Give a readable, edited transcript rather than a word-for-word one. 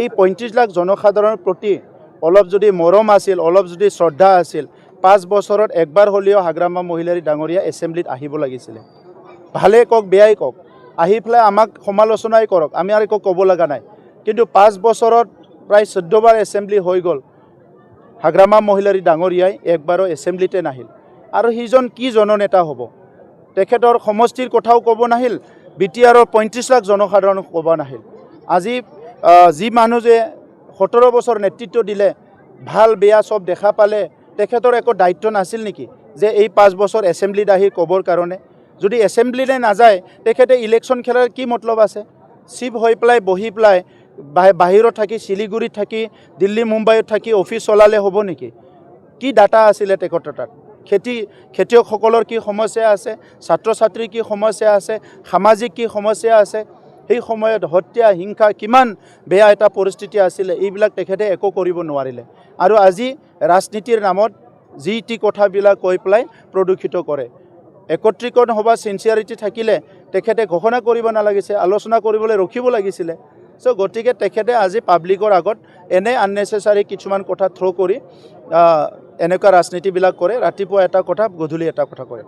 এই ৩৫ লাখ জনসাধাৰণৰ প্ৰতি অলপ যদি মৰম আছিল, অলপ যদি শ্ৰদ্ধা আছিল, 5 বছৰত একবাৰ হ'লেও হাগ্ৰামা মহিলাৰী ডাঙৰীয়া এছেম্বলিত আহিব লাগিছিলে। ভালে কওক বেয়াই কওক, আহি পেলাই আমাক সমালোচনাই কৰক, আমি আৰু একো ক'ব লগা নাই। কিন্তু 5 বছৰত প্ৰায় 14 বাৰ এছেম্বলি হৈ গ'ল, হাগ্ৰামা মহিলাৰী ডাঙৰীয়াই একবাৰো এছেম্বলিতে নাহিল। আৰু সিজন কি জননেতা হ'ব? তেখেতৰ সমষ্টিৰ কথাও ক'ব নাহিল, BTRৰ ৩৫ লাখ জনসাধাৰণক ক'ব নাহিল। আজি যি মানুহ যে 17 বছৰ নেতৃত্ব দিলে, ভাল বেয়া চব দেখা পালে, তেখেতৰ একো দায়িত্ব নাছিল নেকি যে এই 5 বছৰ এছেম্বলিত আহি ক'বৰ কাৰণে? যদি এছেম্বলিলৈ নাযায়, তেখেতে ইলেকশ্যন খেলাৰ কি মতলব আছে? চিফ হৈ পেলাই বহি পেলাই বাহিৰত থাকি, শিলিগুৰিত থাকি, দিল্লী মুম্বাইত থাকি অফিচ চলালে হ'ব নেকি? কি ডাটা আছিলে তেখেতৰ তাত? খেতিয়কসকলৰ কি সমস্যা আছে, ছাত্ৰ ছাত্ৰীৰ কি সমস্যা আছে, সামাজিক কি সমস্যা আছে, সেই সময়ত হত্যা হিংসা কিমান বেয়া এটা পৰিস্থিতি আছিলে, এইবিলাক তেখেতে একো কৰিব নোৱাৰিলে। আৰু আজি ৰাজনীতিৰ নামত যি টি কথাবিলাক কৈ পেলাই প্ৰদূষিত কৰে। একত্ৰীকৰণ সভা চিনচিয়াৰিটি থাকিলে তেখেতে ঘোষণা কৰিব নালাগিছে, আলোচনা কৰিবলৈ ৰখিব লাগিছিলে। গতিকে তেখেতে আজি পাব্লিকৰ আগত এনে আননেচেচাৰী কিছুমান কথা থ্ৰ' কৰি এনেকুৱা ৰাজনীতিবিলাক কৰে, ৰাতিপুৱা এটা কথা গধূলি এটা কথা কয়।